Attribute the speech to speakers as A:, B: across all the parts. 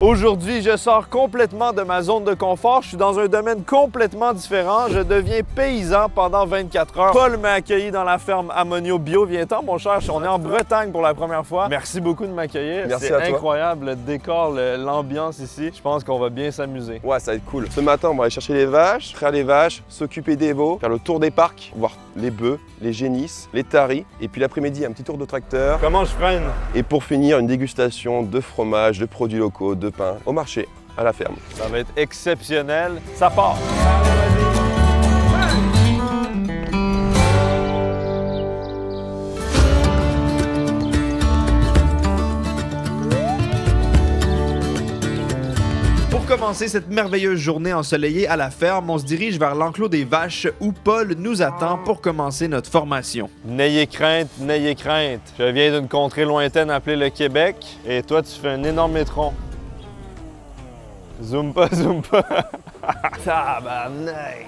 A: Aujourd'hui, je sors complètement de ma zone de confort. Je suis dans un domaine complètement différent. Je deviens paysan pendant 24 heures. Paul m'a accueilli dans la ferme Amonio Bio. Viens-t'en, mon cher. On est en Bretagne pour la première fois. Merci beaucoup de m'accueillir.
B: Merci à toi.
A: C'est incroyable, le décor, l'ambiance ici. Je pense qu'on va bien s'amuser.
B: Ouais, ça va être cool. Ce matin, on va aller chercher les vaches, traire les vaches, s'occuper des veaux, faire le tour des parcs, voir les bœufs, les génisses, les taris. Et puis l'après-midi, un petit tour de tracteur.
A: Comment je freine?
B: Et pour finir, une dégustation de fromage, de produits locaux, de pain au marché, à la ferme.
A: Ça va être exceptionnel. Ça part! Pour commencer cette merveilleuse journée ensoleillée à la ferme, on se dirige vers l'enclos des vaches où Paul nous attend pour commencer notre formation. N'ayez crainte, n'ayez crainte. Je viens d'une contrée lointaine appelée le Québec et toi tu fais un énorme étron. Zoom pas, zoom pas. Tabarnak!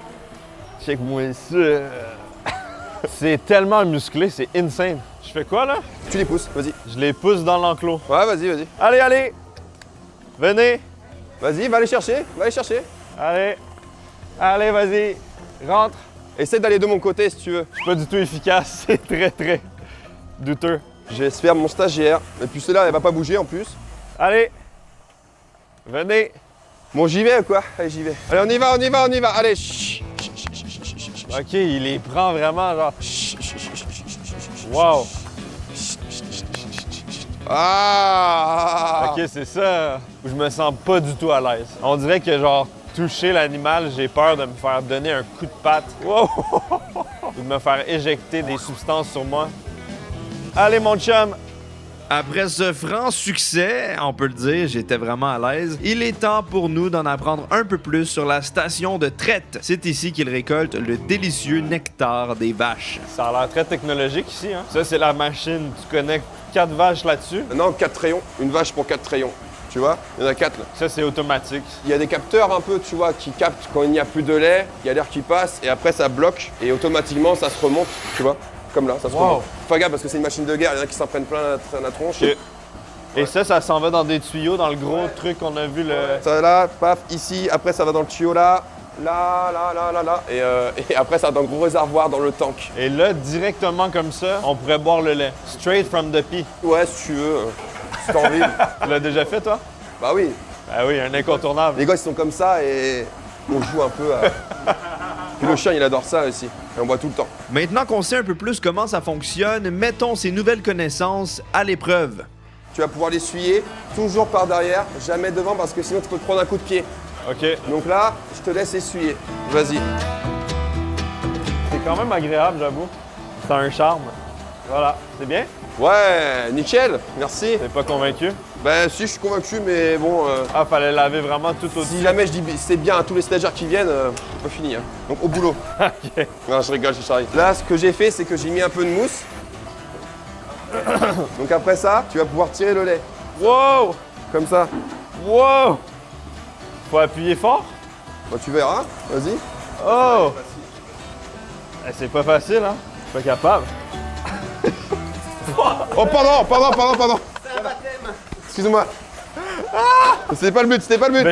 A: Check-moi ça. C'est tellement musclé, c'est insane. Je fais quoi là?
B: Tu les pousses, vas-y.
A: Je les pousse dans l'enclos.
B: Ouais, vas-y, vas-y.
A: Allez, allez! Venez!
B: Vas-y, va les chercher, va les chercher.
A: Allez! Allez, vas-y! Rentre!
B: Essaie d'aller de mon côté si tu veux.
A: Je suis pas du tout efficace, c'est très douteux.
B: J'espère mon stagiaire. Et puis celle-là, elle va pas bouger en plus.
A: Allez! Venez!
B: Bon, j'y vais ou quoi? Allez, j'y vais. Allez, on y va, on y va, on y va. Allez,
A: Ok, il les prend vraiment genre. Wow!
B: Ah!
A: Ok, c'est ça où je me sens pas du tout à l'aise. On dirait que genre toucher l'animal, j'ai peur de me faire donner un coup de patte. Wow! Ou de me faire éjecter des substances sur moi. Allez mon chum! Après ce franc succès, on peut le dire, j'étais vraiment à l'aise, il est temps pour nous d'en apprendre un peu plus sur la station de traite. C'est ici qu'ils récoltent le délicieux nectar des vaches. Ça a l'air très technologique ici, hein? Ça, c'est la machine. Tu connectes 4 vaches là-dessus.
B: Non, 4 rayons. Une vache pour 4 rayons. Tu vois? Il y en a 4 là.
A: Ça, c'est automatique.
B: Il y a des capteurs un peu, tu vois, qui captent quand il n'y a plus de lait, il y a l'air qui passe et après ça bloque et automatiquement ça se remonte, tu vois? Comme là, ça se remonte. Fais gaffe parce que c'est une machine de guerre, il y en a qui s'en prennent plein la tronche.
A: Okay. Et ça s'en va dans des tuyaux, dans le gros truc qu'on a vu le...
B: Ça là, paf, ici, après ça va dans le tuyau là, là. Et après ça va dans le gros réservoir, dans le tank.
A: Et là, directement comme ça, on pourrait boire le lait. Straight from the pea.
B: Ouais, si tu veux, si t'as envie.
A: Tu l'as déjà fait, toi?
B: Bah oui.
A: Ah oui, un incontournable.
B: Les gars, ils sont comme ça et on joue un peu à... Puis le chien, il adore ça aussi. Et on boit tout le temps.
A: Maintenant qu'on sait un peu plus comment ça fonctionne, mettons ces nouvelles connaissances à l'épreuve.
B: Tu vas pouvoir l'essuyer toujours par derrière, jamais devant parce que sinon tu peux te prendre un coup de pied.
A: OK.
B: Donc là, je te laisse essuyer. Vas-y.
A: C'est quand même agréable, j'avoue. C'est un charme. Voilà. C'est bien?
B: Ouais, nickel. Merci.
A: T'es pas convaincu?
B: Ben si, je suis convaincu, mais bon...
A: Ah, fallait laver vraiment tout au-dessus.
B: Si jamais je dis c'est bien à tous les stagiaires qui viennent, pas fini. Hein. Donc au boulot.
A: OK.
B: Non, je rigole, je charrie. Là, ce que j'ai fait, c'est que j'ai mis un peu de mousse. Donc après ça, tu vas pouvoir tirer le lait.
A: Wow!
B: Comme ça.
A: Wow! Faut appuyer fort?
B: Bah, tu verras. Vas-y.
A: Oh! Eh, c'est pas facile, hein? Je suis pas capable.
B: Oh, pardon. Excuse-moi. C'était pas le but, c'était pas le but.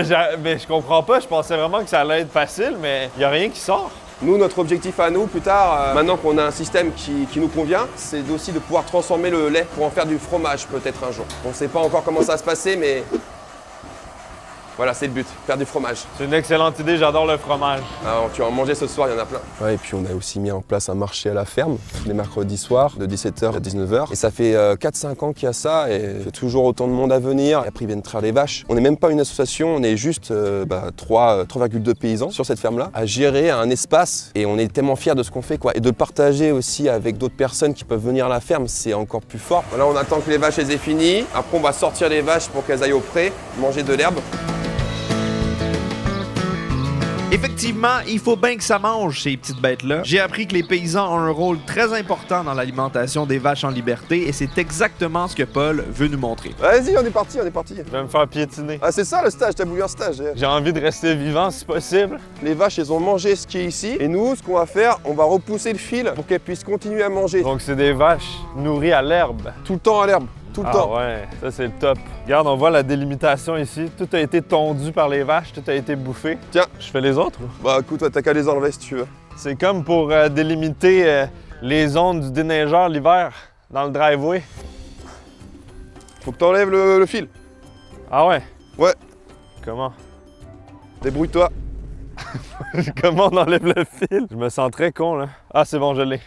A: Mais je comprends pas, je pensais vraiment que ça allait être facile, mais y a rien qui sort.
B: Nous, notre objectif à nous, plus tard, maintenant qu'on a un système qui nous convient, c'est aussi de pouvoir transformer le lait pour en faire du fromage peut-être un jour. On sait pas encore comment ça va se passer, mais voilà, c'est le but, faire du fromage.
A: C'est une excellente idée, j'adore le fromage.
B: Alors, tu vas en manger ce soir, il y en a plein. Ouais, et puis on a aussi mis en place un marché à la ferme, les mercredis soirs, de 17h à 19h. Et ça fait 4-5 ans qu'il y a ça, et il y a toujours autant de monde à venir. Et après, ils viennent traire les vaches. On n'est même pas une association, on est juste 3,2 paysans sur cette ferme-là, à gérer un espace. Et on est tellement fiers de ce qu'on fait, quoi. Et de le partager aussi avec d'autres personnes qui peuvent venir à la ferme, c'est encore plus fort. Voilà, on attend que les vaches aient fini. Après, on va sortir les vaches pour qu'elles aillent au pré, manger de l'herbe.
A: Effectivement, il faut bien que ça mange, ces petites bêtes-là. J'ai appris que les paysans ont un rôle très important dans l'alimentation des vaches en liberté et c'est exactement ce que Paul veut nous montrer.
B: Vas-y, on est parti.
A: Je vais me faire piétiner.
B: Ah, c'est ça le stage, t'as voulu un stage.
A: J'ai envie de rester vivant si possible.
B: Les vaches, elles ont mangé ce qui est ici. Et nous, ce qu'on va faire, on va repousser le fil pour qu'elles puissent continuer à manger.
A: Donc c'est des vaches nourries à l'herbe.
B: Tout le temps à l'herbe. tout le
A: Ah
B: temps.
A: ouais, ça c'est le top. Regarde, on voit la délimitation ici. Tout a été tondu par les vaches, tout a été bouffé.
B: Tiens.
A: Je fais les autres?
B: Bah écoute, t'as qu'à les enlever si tu veux.
A: C'est comme pour délimiter les zones du déneigeur l'hiver dans le driveway.
B: Faut que t'enlèves le fil.
A: Ah ouais?
B: Ouais.
A: Comment?
B: Débrouille-toi.
A: Comment on enlève le fil? Je me sens très con là. Ah c'est bon, je l'ai.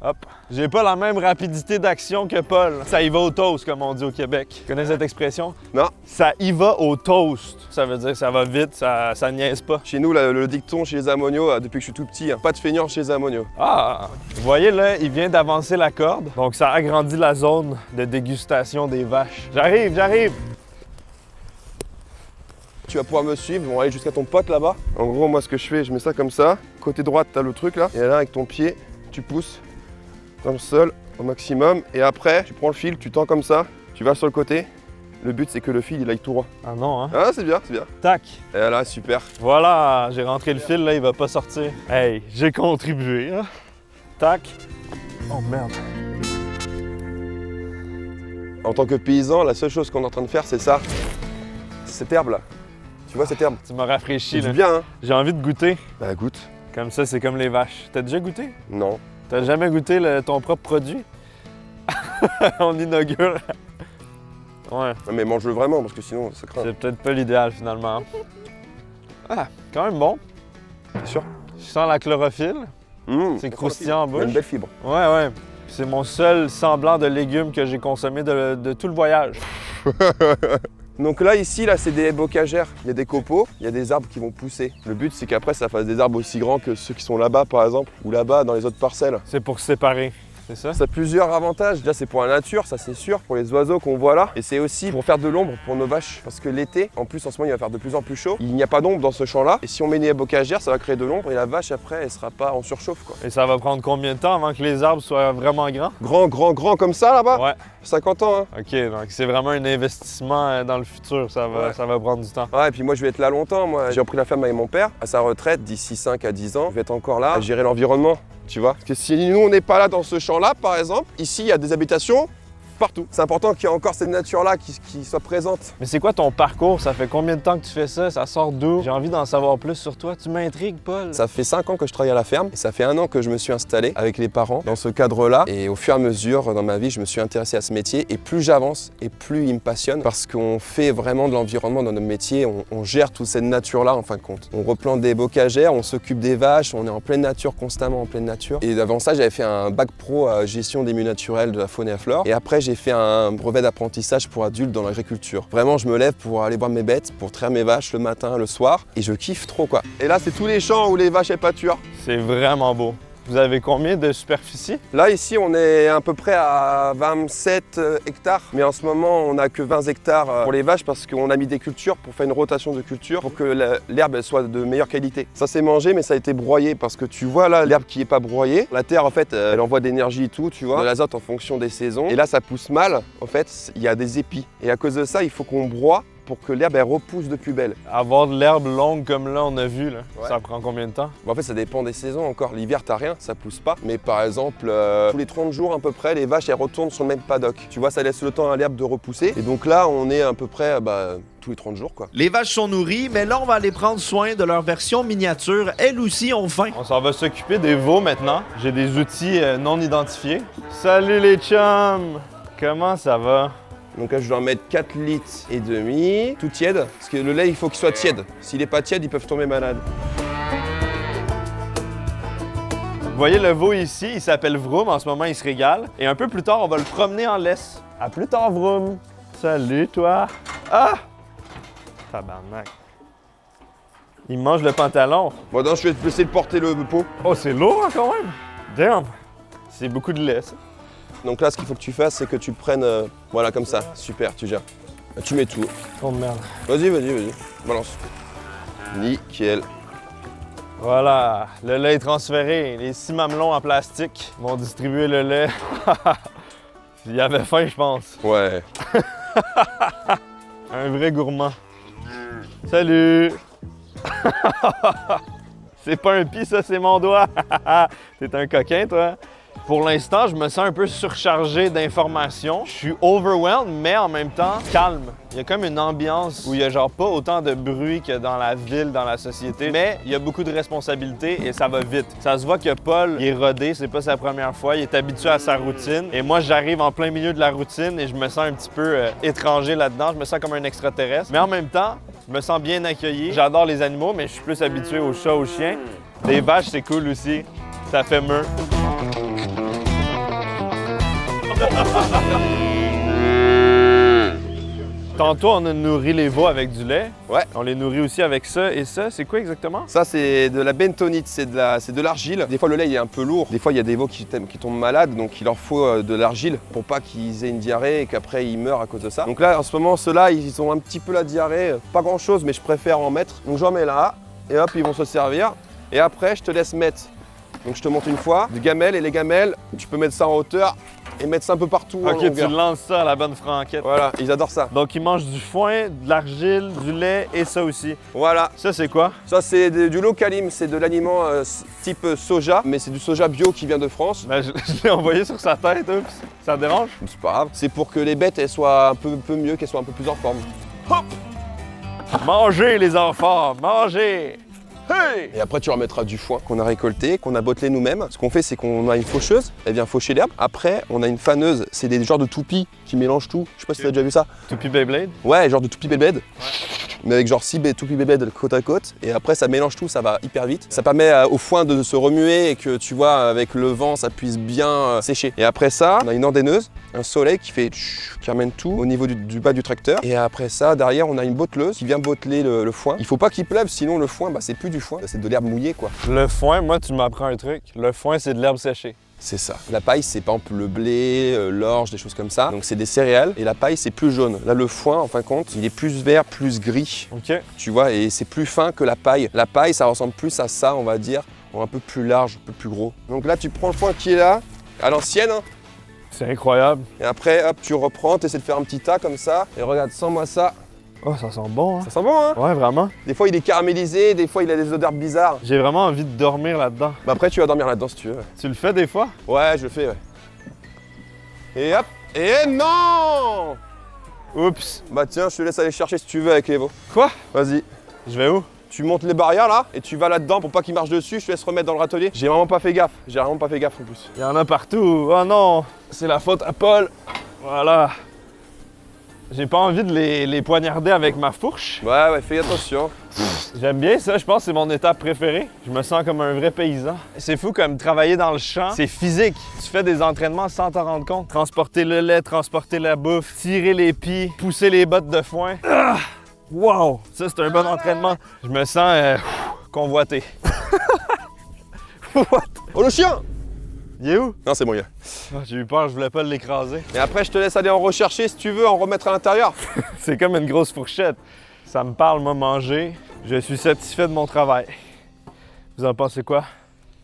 A: Hop. J'ai pas la même rapidité d'action que Paul. Ça y va au toast, comme on dit au Québec. Tu connais cette expression?
B: Non.
A: Ça y va au toast. Ça veut dire que ça va vite, ça niaise pas.
B: Chez nous, le dicton chez les Amonio, depuis que je suis tout petit, hein, pas de feignant chez les Amonio.
A: Ah! Vous voyez là, il vient d'avancer la corde. Donc ça agrandit la zone de dégustation des vaches. J'arrive!
B: Tu vas pouvoir me suivre, on va aller jusqu'à ton pote là-bas. En gros, moi ce que je fais, je mets ça comme ça. Côté droite, t'as le truc là. Et là, avec ton pied, tu pousses dans le sol au maximum. Et après, tu prends le fil, tu tends comme ça, tu vas sur le côté. Le but, c'est que le fil, il aille tout droit.
A: Ah non, hein?
B: Ah, c'est bien, c'est bien.
A: Tac!
B: Et là, super.
A: Voilà, j'ai rentré le fil, là, il va pas sortir. Hey, j'ai contribué, hein? Tac! Oh merde!
B: En tant que paysan, la seule chose qu'on est en train de faire, c'est ça. Cette herbe là. Tu vois cette herbe?
A: Tu m'as rafraîchi,
B: C'est
A: là.
B: du bien, hein?
A: J'ai envie de goûter.
B: Bah goûte.
A: Comme ça, c'est comme les vaches. T'as déjà goûté?
B: Non.
A: T'as jamais goûté ton propre produit? On inaugure. Ouais,
B: Non, mais mange-le vraiment, parce que sinon, ça craint.
A: c'est peut-être pas l'idéal finalement. Ah, quand même bon.
B: T'es sûr?
A: Je sens la chlorophylle.
B: Mmh,
A: C'est croustillant en
B: il y a
A: bouche.
B: une belle fibre.
A: Ouais. C'est mon seul semblant de légumes que j'ai consommé de tout le voyage.
B: Donc là, ici, là, c'est des haies bocagères. Il y a des copeaux, il y a des arbres qui vont pousser. Le but, c'est qu'après, ça fasse des arbres aussi grands que ceux qui sont là-bas, par exemple, ou là-bas, dans les autres parcelles.
A: C'est pour se séparer, c'est ça?
B: Ça a plusieurs avantages. Déjà, c'est pour la nature, ça c'est sûr, pour les oiseaux qu'on voit là. Et c'est aussi pour faire de l'ombre pour nos vaches. Parce que l'été, en plus, en ce moment, il va faire de plus en plus chaud. Il n'y a pas d'ombre dans ce champ-là. Et si on met une haie bocagère, ça va créer de l'ombre. Et la vache, après, elle sera pas en surchauffe, quoi.
A: Et ça va prendre combien de temps avant que les arbres soient vraiment grands?
B: Grand comme ça, là-bas?
A: Ouais.
B: 50 ans, hein.
A: OK, donc c'est vraiment un investissement dans le futur. Ça va prendre du temps.
B: Ouais, et puis moi, je vais être là longtemps. Moi, j'ai repris la ferme avec mon père à sa retraite d'ici 5 à 10 ans. Je vais être encore là à gérer l'environnement. Tu vois? Parce que si nous, on n'est pas là dans ce champ-là, par exemple, ici, il y a des habitations partout. C'est important qu'il y ait encore cette nature-là qui soit présente.
A: Mais c'est quoi ton parcours? Ça fait combien de temps que tu fais ça? Ça sort d'où? J'ai envie d'en savoir plus sur toi. Tu m'intrigues, Paul.
B: Ça fait 5 ans que je travaille à la ferme et ça fait 1 an que je me suis installé avec les parents dans ce cadre-là. Et au fur et à mesure, dans ma vie, je me suis intéressé à ce métier. Et plus j'avance et plus il me passionne parce qu'on fait vraiment de l'environnement dans notre métier. On gère toute cette nature-là en fin de compte. On replante des bocagères, on s'occupe des vaches, on est en pleine nature, constamment en pleine nature. Et avant ça, j'avais fait un bac pro à gestion des milieux naturels de la faune et la flore. Et après, j'ai fait un brevet d'apprentissage pour adultes dans l'agriculture. Vraiment, je me lève pour aller voir mes bêtes, pour traire mes vaches le matin, le soir. Et je kiffe trop, quoi. Et là, c'est tous les champs où les vaches elles pâturent.
A: C'est vraiment beau. Vous avez combien de superficie?
B: Là, ici, on est à peu près à 27 hectares. Mais en ce moment, on n'a que 20 hectares pour les vaches parce qu'on a mis des cultures pour faire une rotation de cultures pour que l'herbe elle soit de meilleure qualité. Ça s'est mangé, mais ça a été broyé parce que tu vois là, l'herbe qui n'est pas broyée, la terre, en fait, elle envoie de l'énergie et tout, tu vois, de l'azote en fonction des saisons. Et là, ça pousse mal. En fait, il y a des épis. Et à cause de ça, il faut qu'on broie pour que l'herbe elle repousse de plus belle.
A: Avoir de l'herbe longue comme là, on a vu, là,
B: Ouais.
A: ça prend combien de temps?
B: Bon, en fait, ça dépend des saisons encore. L'hiver, t'as rien, ça pousse pas. Mais par exemple, tous les 30 jours à peu près, les vaches elles retournent sur le même paddock. Tu vois, ça laisse le temps à l'herbe de repousser. Et donc là, on est à peu près tous les 30 jours, quoi.
C: Les vaches sont nourries, mais là, on va aller prendre soin de leur version miniature. Elles aussi ont faim.
A: On s'en va s'occuper des veaux maintenant. J'ai des outils non identifiés. Salut les chums! Comment ça va?
B: Donc là, je dois en mettre 4 litres et demi, tout tiède. Parce que le lait, il faut qu'il soit tiède. S'il n'est pas tiède, ils peuvent tomber malades.
A: Vous voyez le veau ici, il s'appelle Vroom. En ce moment, il se régale. Et un peu plus tard, on va le promener en laisse. À plus tard, Vroom. Salut, toi. Ah! Tabarnak. Il mange le pantalon.
B: Bon, non, je vais te laisser porter le pot.
A: Oh, c'est lourd hein, quand même. Damn. C'est beaucoup de lait, ça.
B: Donc là, ce qu'il faut que tu fasses, c'est que tu le prennes, voilà, comme ça. Super, tu gères. Là, tu mets tout.
A: Oh merde.
B: Vas-y. Balance. Nickel.
A: Voilà, le lait est transféré. Les 6 mamelons en plastique vont distribuer le lait. Il avait faim, je pense.
B: Ouais.
A: Un vrai gourmand. Salut! C'est pas un pis, ça, c'est mon doigt. T'es un coquin, toi. Pour l'instant, je me sens un peu surchargé d'informations. Je suis overwhelmed, mais en même temps calme. Il y a comme une ambiance où il y a genre pas autant de bruit que dans la ville, dans la société, mais il y a beaucoup de responsabilités et ça va vite. Ça se voit que Paul, il est rodé, c'est pas sa première fois, il est habitué à sa routine. Et moi, j'arrive en plein milieu de la routine et je me sens un petit peu étranger là-dedans. Je me sens comme un extraterrestre. Mais en même temps, je me sens bien accueilli. J'adore les animaux, mais je suis plus habitué aux chats, aux chiens. Les vaches, c'est cool aussi. Ça fait meuh. Tantôt, on a nourri les veaux avec du lait.
B: Ouais.
A: On les nourrit aussi avec ça et ça. C'est quoi exactement?
B: Ça, c'est de la bentonite, c'est de l'argile. Des fois, le lait il est un peu lourd. Des fois, il y a des veaux qui tombent malades, donc il leur faut de l'argile pour pas qu'ils aient une diarrhée et qu'après ils meurent à cause de ça. Donc là, en ce moment, ceux-là, ils ont un petit peu la diarrhée. Pas grand-chose, mais je préfère en mettre. Donc j'en mets là, et hop, ils vont se servir. Et après, je te laisse mettre. Donc je te montre une fois, des gamelles, et les gamelles, tu peux mettre ça en hauteur et mettre ça un peu partout en
A: Ok,
B: longueur.
A: tu lances ça à la bonne franquette.
B: Voilà, ils adorent ça.
A: Donc, ils mangent du foin, de l'argile, du lait et ça aussi.
B: Voilà,
A: Ça, c'est quoi?
B: ça c'est du localim, c'est de l'aliment type soja, mais c'est du soja bio qui vient de France.
A: Ben, je l'ai envoyé sur sa tête, oups. Ça te dérange?
B: C'est pas grave, c'est pour que les bêtes elles soient un peu mieux, qu'elles soient un peu plus en forme.
A: Hop! Mangez, les enfants, mangez! Hey!
B: Et après tu leur mettras du foin qu'on a récolté, qu'on a bottelé nous-mêmes. Ce qu'on fait c'est qu'on a une faucheuse, elle vient faucher l'herbe. Après on a une faneuse, c'est des genres de toupies qui mélangent tout. Je sais pas si t'as déjà vu ça.
A: Toupie Beyblade?
B: Ouais, genre de toupie Beyblade. Mais avec genre 6 toupies Beyblade côte à côte. Et après ça mélange tout, ça va hyper vite. Ça permet au foin de se remuer et que tu vois avec le vent ça puisse bien sécher. Et après ça, on a une ordonneuse, un soleil qui fait qui ramène tout au niveau du bas du tracteur. Et après ça, derrière on a une botteleuse qui vient botteler le foin. Il faut pas qu'il pleuve, sinon le foin c'est plus du foin, c'est de l'herbe mouillée quoi.
A: Le foin, moi, tu m'apprends un truc. Le foin, c'est de l'herbe séchée.
B: C'est ça. La paille, c'est par exemple le blé, l'orge, des choses comme ça. Donc c'est des céréales. Et la paille, c'est plus jaune. Là, le foin, en fin de compte, il est plus vert, plus gris.
A: OK.
B: Tu vois, et c'est plus fin que la paille. La paille, ça ressemble plus à ça, on va dire, un peu plus large, un peu plus gros. Donc là, tu prends le foin qui est là, à l'ancienne. Hein,
A: C'est incroyable.
B: et après, hop, tu reprends, tu essaies de faire un petit tas comme ça. Et regarde, sens-moi ça.
A: Oh, ça sent bon, hein?
B: Ça sent bon, hein?
A: Ouais, vraiment.
B: Des fois, il est caramélisé, des fois, il a des odeurs bizarres.
A: J'ai vraiment envie de dormir là-dedans.
B: Bah après, tu vas dormir là-dedans si tu veux.
A: Tu le fais des fois?
B: Ouais, je le fais, ouais. Et hop. Et non!
A: Oups.
B: Bah tiens, je te laisse aller chercher si tu veux avec les veaux.
A: Quoi?
B: Vas-y.
A: Je vais où?
B: Tu montes les barrières là et tu vas là-dedans pour pas qu'ils marchent dessus, je te laisse remettre dans le râtelier. J'ai vraiment pas fait gaffe, en plus.
A: Il y en a partout. Oh non! C'est la faute à Paul. Voilà. J'ai pas envie de les poignarder avec ma fourche.
B: Ouais, fais attention.
A: J'aime bien ça, je pense que c'est mon étape préférée. Je me sens comme un vrai paysan. C'est fou comme travailler dans le champ, c'est physique. Tu fais des entraînements sans t'en rendre compte. Transporter le lait, transporter la bouffe, tirer les pieds, pousser les bottes de foin. Ah! Wow! Ça, c'est un bon entraînement. Je me sens convoité. What?
B: Oh le chien!
A: Il est où?
B: Non, c'est bon, il est là.
A: Ah, j'ai eu peur, je voulais pas l'écraser.
B: Et après, je te laisse aller en rechercher si tu veux, en remettre à l'intérieur.
A: C'est comme une grosse fourchette. Ça me parle, moi, manger. Je suis satisfait de mon travail. Vous en pensez quoi?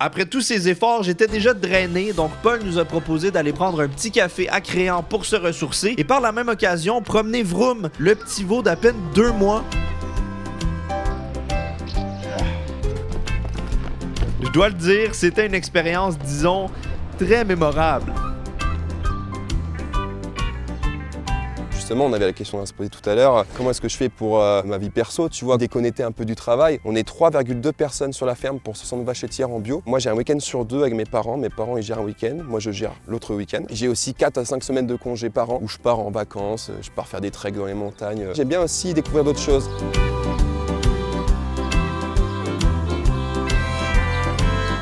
C: Après tous ces efforts, j'étais déjà drainé, donc Paul nous a proposé d'aller prendre un petit café à Créan pour se ressourcer et par la même occasion promener Vroom, le petit veau d'à peine 2 mois. Je dois le dire, c'était une expérience, disons, très mémorable.
B: Justement, on avait la question à se poser tout à l'heure. Comment est-ce que je fais pour ma vie perso, tu vois, déconnecter un peu du travail? On est 3,2 personnes sur la ferme pour 60 vaches laitières en bio. Moi, j'ai un week-end sur 2 avec mes parents. Mes parents, ils gèrent un week-end. Moi, je gère l'autre week-end. J'ai aussi 4 à 5 semaines de congés par an où je pars en vacances, je pars faire des treks dans les montagnes. J'aime bien aussi découvrir d'autres choses.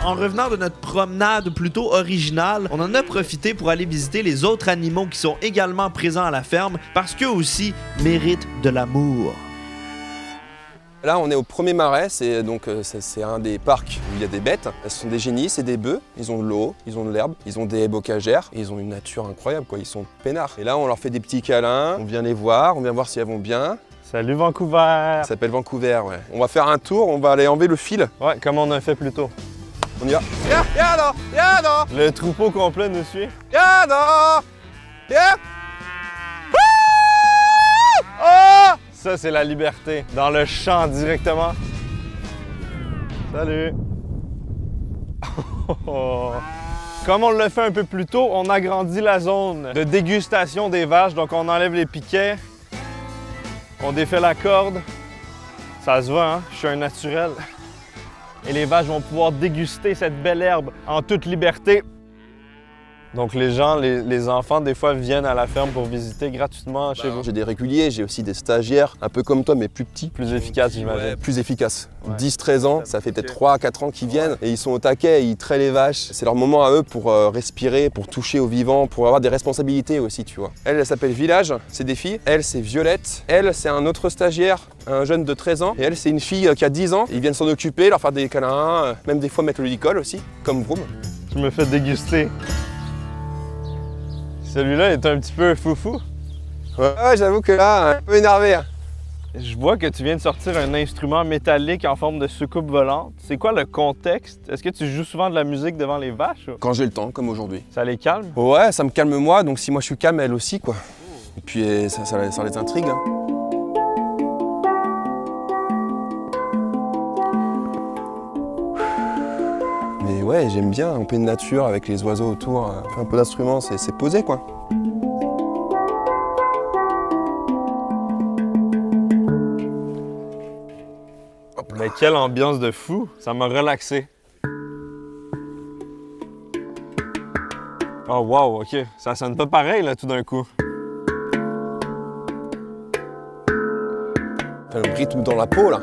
C: En revenant de notre promenade plutôt originale, on en a profité pour aller visiter les autres animaux qui sont également présents à la ferme parce qu'eux aussi méritent de l'amour.
B: Là, on est au premier marais, c'est un des parcs où il y a des bêtes. Ce sont des génisses et des bœufs. Ils ont de l'eau, ils ont de l'herbe, ils ont des haies bocagères et ils ont une nature incroyable, quoi. Ils sont peinards. Et là, on leur fait des petits câlins, on vient les voir, on vient voir si elles vont bien.
A: Salut Vancouver!
B: Ça s'appelle Vancouver, ouais. On va faire un tour, on va aller enlever le fil.
A: Ouais, comme on a fait plus tôt.
B: On y va. Y'a
A: Le troupeau complet nous suit.
B: Oh!
A: Ça, c'est la liberté. Dans le champ directement. Salut! Comme Comme on l'a fait un peu plus tôt, on agrandit la zone de dégustation des vaches. Donc on enlève les piquets, on défait la corde. Ça se voit, hein? Je suis un naturel. Et les vaches vont pouvoir déguster cette belle herbe en toute liberté. Donc les gens, les enfants, des fois, viennent à la ferme pour visiter gratuitement chez vous.
B: J'ai des réguliers, j'ai aussi des stagiaires, un peu comme toi, mais plus petits.
A: Plus efficace, j'imagine.
B: Ouais, plus efficaces.
A: Ouais.
B: 10-13 ans, ça fait peut-être 3 à 4 ans qu'ils viennent et ils sont au taquet, ils traient les vaches. C'est leur moment à eux pour respirer, pour toucher au vivant, pour avoir des responsabilités aussi, tu vois. Elle s'appelle Village, c'est des filles. Elle, c'est Violette. Elle, c'est un autre stagiaire, un jeune de 13 ans. Et elle, c'est une fille qui a 10 ans. Ils viennent s'en occuper, leur faire des câlins, même des fois mettre le licol aussi, comme Vroom.
A: Je me fais déguster. Celui-là est un petit peu foufou.
B: Ouais, j'avoue que là, un peu énervé. Hein.
A: Je vois que tu viens de sortir un instrument métallique en forme de soucoupe volante. C'est quoi le contexte? Est-ce que tu joues souvent de la musique devant les vaches? Ou?
B: Quand j'ai le temps, comme aujourd'hui.
A: Ça les calme?
B: Ouais, ça me calme moi, donc si moi je suis calme, elle aussi, quoi. Et puis ça les intrigue. Hein. Mais ouais, j'aime bien en pleine nature avec les oiseaux autour. Faire un peu d'instruments, c'est posé, quoi.
A: Mais quelle ambiance de fou! Ça m'a relaxé. Oh wow, ok. Ça sonne pas pareil là tout d'un coup.
B: T'as le rythme dans la peau, là.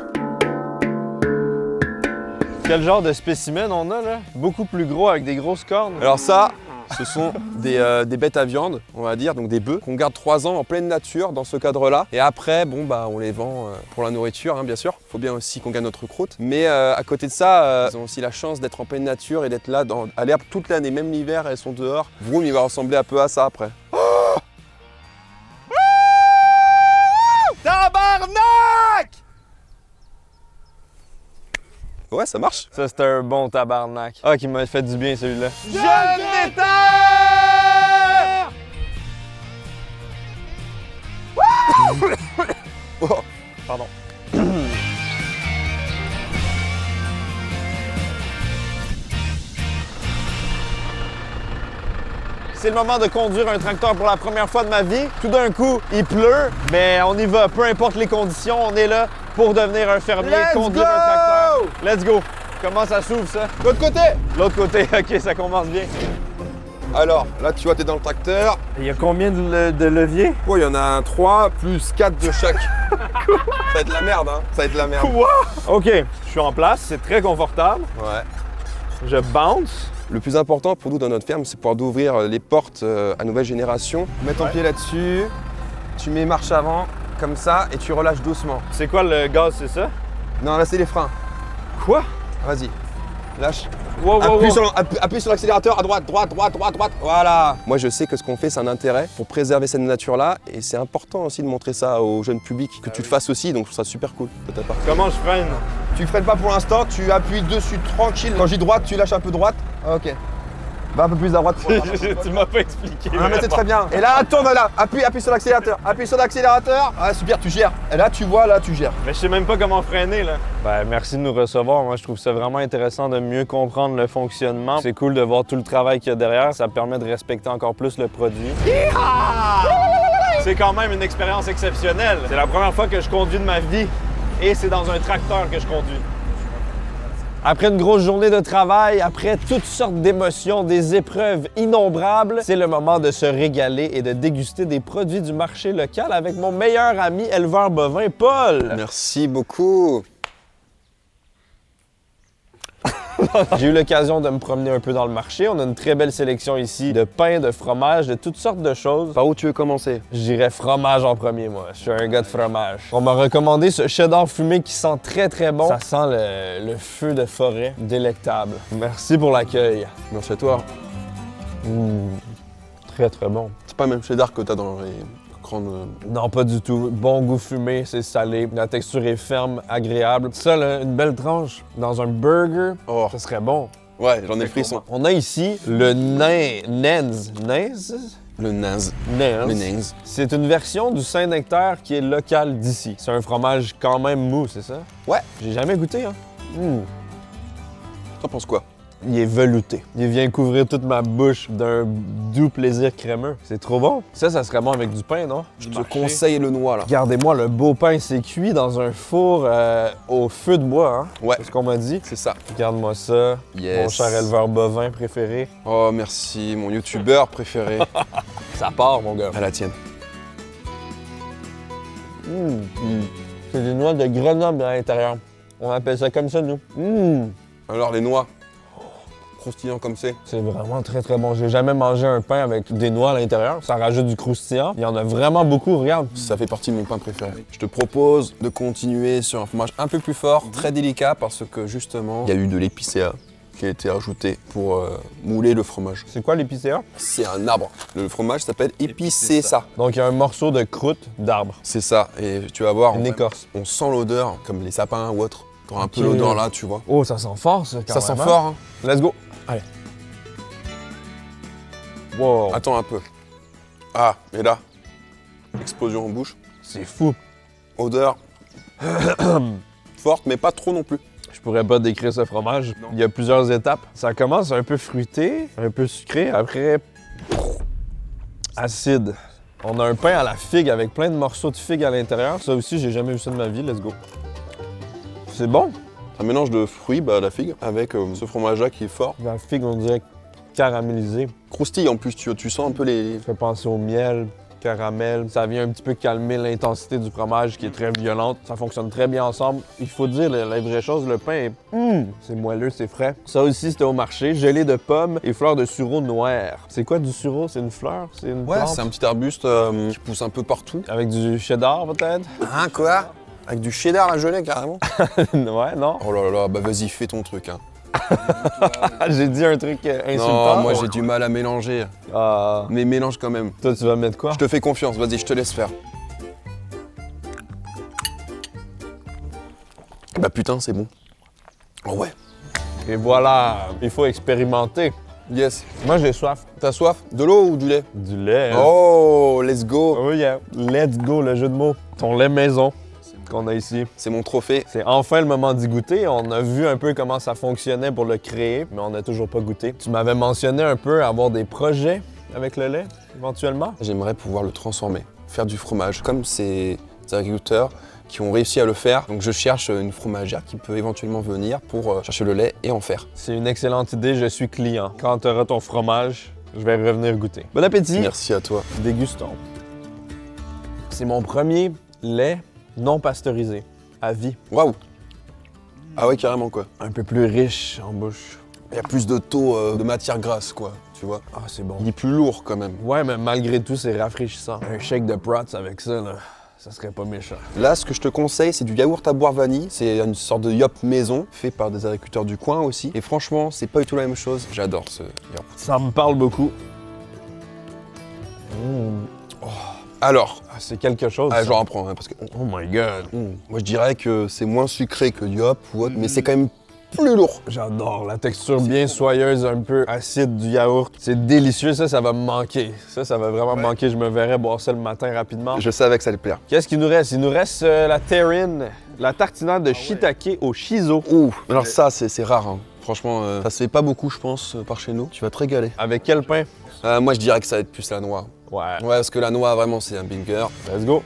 A: Quel genre de spécimen on a là? Beaucoup plus gros avec des grosses cornes.
B: Alors ça, ce sont des bêtes à viande, on va dire, donc des bœufs, qu'on garde 3 ans en pleine nature dans ce cadre-là. Et après, bon, bah, on les vend pour la nourriture, hein, bien sûr. Il faut bien aussi qu'on gagne notre croûte. Mais à côté de ça, ils ont aussi la chance d'être en pleine nature et d'être là à l'herbe toute l'année. Même l'hiver, elles sont dehors. Vroom, il va ressembler un peu à ça après.
A: Tabarnak!
B: Ouais, ça marche.
A: Ça, c'était un bon tabarnak. Ah, qui m'a fait du bien, celui-là.
B: Jeune Oh.
A: Pardon. C'est le moment de conduire un tracteur pour la première fois de ma vie. Tout d'un coup, il pleut, mais on y va. Peu importe les conditions, on est là pour devenir un fermier, conduire un tracteur. Let's go! Comment ça s'ouvre, ça?
B: L'autre côté.
A: L'autre côté, OK, ça commence bien.
B: Alors, là, tu vois, t'es dans le tracteur.
A: Il y a combien de leviers?
B: Oh, il y en a 3 plus 4 de chaque. Ça va être la merde, hein. Ça va être la merde.
A: Quoi? OK, je suis en place, c'est très confortable.
B: Ouais.
A: Je bounce.
B: Le plus important pour nous dans notre ferme, c'est pouvoir d'ouvrir les portes à nouvelle génération. Mets ton pied là-dessus, tu mets marche avant, comme ça, et tu relâches doucement.
A: C'est quoi le gaz, c'est ça?
B: Non, là, c'est les freins.
A: Quoi?
B: Vas-y, lâche.
A: Wow, wow, wow.
B: Appuie sur l'accélérateur, à droite, droite, droite, droite, droite. Voilà. Moi, je sais que ce qu'on fait, c'est un intérêt pour préserver cette nature-là. Et c'est important aussi de montrer ça au jeune public, que tu le fasses aussi. Donc, je trouve ça super cool de ta part.
A: Comment je freine?
B: Tu freines pas pour l'instant, tu appuies dessus tranquille. Quand je dis droite, tu lâches un peu droite. Ok. Va un peu plus à droite.
A: Tu m'as pas expliqué.
B: Ah, mais c'est très bien. Et là, tourne là. Appuie sur l'accélérateur. Appuie sur l'accélérateur. Ah, super, tu gères. Et là, tu vois, là, tu gères.
A: Mais je sais même pas comment freiner, là. Ben, merci de nous recevoir. Moi, je trouve ça vraiment intéressant de mieux comprendre le fonctionnement. C'est cool de voir tout le travail qu'il y a derrière. Ça permet de respecter encore plus le produit. C'est quand même une expérience exceptionnelle. C'est la première fois que je conduis de ma vie et c'est dans un tracteur que je conduis. Après une grosse journée de travail, après toutes sortes d'émotions, des épreuves innombrables, c'est le moment de se régaler et de déguster des produits du marché local avec mon meilleur ami éleveur bovin, Paul.
B: Merci beaucoup.
A: J'ai eu l'occasion de me promener un peu dans le marché. On a une très belle sélection ici de pain, de fromage, de toutes sortes de choses.
B: Par où tu veux commencer?
A: Je dirais fromage en premier, moi. Je suis un gars de fromage. On m'a recommandé ce cheddar fumé qui sent très, très bon. Ça sent le feu de forêt. Délectable. Merci pour l'accueil.
B: Merci à toi.
A: Très, très bon.
B: C'est pas le même cheddar que t'as dans les grandes...
A: Non, pas du tout. Bon goût fumé, c'est salé. La texture est ferme, agréable. Ça, là, une belle tranche dans un burger,
B: Oh.
A: ça serait bon.
B: Ouais, j'en ai le frisson.
A: On a ici le Nens. Nens?
B: Le naze.
A: Nens.
B: Le naze.
A: C'est une version du Saint-Nectaire qui est local d'ici. C'est un fromage quand même mou, c'est ça?
B: Ouais.
A: J'ai jamais goûté, hein?
B: T'en penses quoi?
A: Il est velouté. Il vient couvrir toute ma bouche d'un doux plaisir crémeux. C'est trop bon. Ça serait bon avec du pain, non?
B: Je te conseille le noix, là.
A: Regardez-moi, le beau pain, c'est cuit dans un four au feu de bois, hein?
B: Ouais.
A: C'est ce qu'on m'a dit.
B: C'est ça.
A: Regarde-moi ça,
B: Yes.
A: mon cher éleveur bovin préféré.
B: Oh, merci, mon youtubeur préféré.
A: Ça part, mon gars.
B: À la tienne.
A: C'est des noix de Grenoble à l'intérieur. On appelle ça comme ça, nous.
B: Alors, les noix, croustillant comme c'est.
A: C'est vraiment très, très bon. J'ai jamais mangé un pain avec des noix à l'intérieur. Ça rajoute du croustillant. Il y en a vraiment beaucoup, regarde.
B: Ça fait partie de mon pain préféré. Je te propose de continuer sur un fromage un peu plus fort, très délicat, parce que justement, il y a eu de l'épicéa qui a été ajouté pour mouler le fromage.
A: C'est quoi l'épicéa?
B: C'est un arbre. Le fromage s'appelle épicéa.
A: Donc, il y a un morceau de croûte d'arbre.
B: C'est ça, et tu vas voir,
A: Une écorce.
B: on sent l'odeur, comme les sapins ou autres. T'auras un peu
A: Ok.
B: l'odeur là, tu vois.
A: Oh, ça sent fort, ça,
B: Ça sent
A: carrément.
B: fort, hein.
A: Let's go. Allez. Wow.
B: Attends un peu. Ah, et là, explosion en bouche.
A: C'est fou.
B: Odeur forte, mais pas trop non plus.
A: Je pourrais pas décrire ce fromage. Il y a plusieurs étapes. Ça commence un peu fruité, un peu sucré, après acide. On a un pain à la figue avec plein de morceaux de figue à l'intérieur. Ça aussi, j'ai jamais vu ça de ma vie. Let's go. C'est bon.
B: Un mélange de fruits, la figue, avec ce fromage-là qui est fort.
A: La figue, on dirait caramélisée.
B: Croustille en plus, tu sens un peu les...
A: Ça fait penser au miel, caramel. Ça vient un petit peu calmer l'intensité du fromage qui est très violente. Ça fonctionne très bien ensemble. Il faut dire la vraie chose, le pain est... c'est moelleux, c'est frais. Ça aussi, c'était au marché. Gelée de pommes et fleurs de sureau noir. C'est quoi du sureau? C'est une fleur? C'est une
B: Ouais,
A: plante?
B: c'est un petit arbuste qui pousse un peu partout.
A: Avec du cheddar, peut-être?
B: Hein, quoi? Avec du cheddar à gelée, carrément.
A: Ouais, non?
B: Oh là là, vas-y, fais ton truc, hein.
A: J'ai dit un truc insultant.
B: Non, moi j'ai du mal à mélanger. Mais mélange quand même.
A: Toi, tu vas mettre quoi?
B: Je te fais confiance, vas-y, je te laisse faire. Bah putain, c'est bon. Oh ouais.
A: Et voilà, il faut expérimenter.
B: Yes.
A: Moi, j'ai soif.
B: T'as soif? De l'eau ou du lait?
A: Du lait. Hein?
B: Oh, let's go.
A: Oh yeah. Let's go, le jeu de mots. Ton lait maison qu'on a ici.
B: C'est mon trophée.
A: C'est enfin le moment d'y goûter. On a vu un peu comment ça fonctionnait pour le créer, mais on n'a toujours pas goûté. Tu m'avais mentionné un peu avoir des projets avec le lait, éventuellement.
B: J'aimerais pouvoir le transformer, faire du fromage, comme ces agriculteurs qui ont réussi à le faire. Donc je cherche une fromagère qui peut éventuellement venir pour chercher le lait et en faire.
A: C'est une excellente idée, je suis client. Quand tu auras ton fromage, je vais revenir goûter. Bon appétit!
B: Merci à toi.
A: Dégustons. C'est mon premier lait non pasteurisé, à vie.
B: Waouh. Ah ouais, carrément quoi.
A: Un peu plus riche en bouche.
B: Il y a plus de taux de matière grasse quoi, tu vois.
A: Ah, c'est bon.
B: Il est plus lourd quand même.
A: Ouais, mais malgré tout, c'est rafraîchissant. Un shake de Prots avec ça, là, ça serait pas méchant.
B: Là, ce que je te conseille, c'est du yaourt à boire vanille. C'est une sorte de yop maison, fait par des agriculteurs du coin aussi. Et franchement, c'est pas du tout la même chose. J'adore ce yaourt.
A: Ça me parle beaucoup.
B: Alors,
A: C'est quelque chose. ça.
B: j'en reprends, hein, parce que...
A: Oh my god.
B: Moi, je dirais que c'est moins sucré que du yop ou autre, mais c'est quand même plus lourd.
A: J'adore la texture bien soyeuse, un peu acide du yaourt. C'est délicieux, ça va me manquer. Ça va vraiment me manquer. Je me verrais boire ça le matin rapidement.
B: Je savais que ça allait plaire.
A: Qu'est-ce qu'il nous reste? Il nous reste la terrine, la tartinade de shiitake au shiso.
B: Ouh, alors ça, c'est rare. Hein. Franchement, ça se fait pas beaucoup, je pense, par chez nous. Tu vas te régaler.
A: Avec quel pain?
B: Moi, je dirais que ça va être plus la noix.
A: Ouais.
B: Ouais, parce que la noix, vraiment, c'est un banger.
A: Let's go.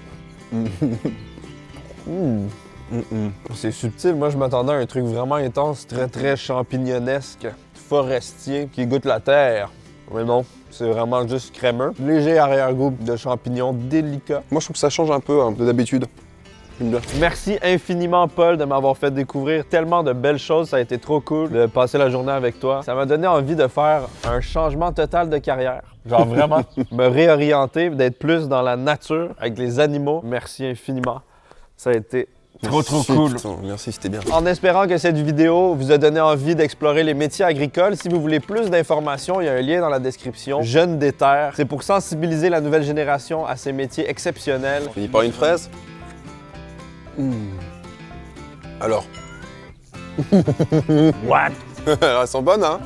A: C'est subtil. Moi, je m'attendais à un truc vraiment intense, très, très champignonesque, forestier, qui goûte la terre. Mais non, c'est vraiment juste crémeux. Léger arrière-goût de champignons délicat.
B: Moi, je trouve que ça change un peu hein, de d'habitude. J'aime bien.
A: Merci infiniment, Paul, de m'avoir fait découvrir tellement de belles choses. Ça a été trop cool de passer la journée avec toi. Ça m'a donné envie de faire un changement total de carrière. Genre vraiment, me réorienter, d'être plus dans la nature, avec les animaux. Merci infiniment. Ça a été trop cool.
B: Putain, merci, c'était bien.
A: En espérant que cette vidéo vous a donné envie d'explorer les métiers agricoles, si vous voulez plus d'informations, il y a un lien dans la description. Jeunes des terres. C'est pour sensibiliser la nouvelle génération à ces métiers exceptionnels.
B: Fini par une fraise. Alors,
A: What?
B: elles sont bonnes, hein?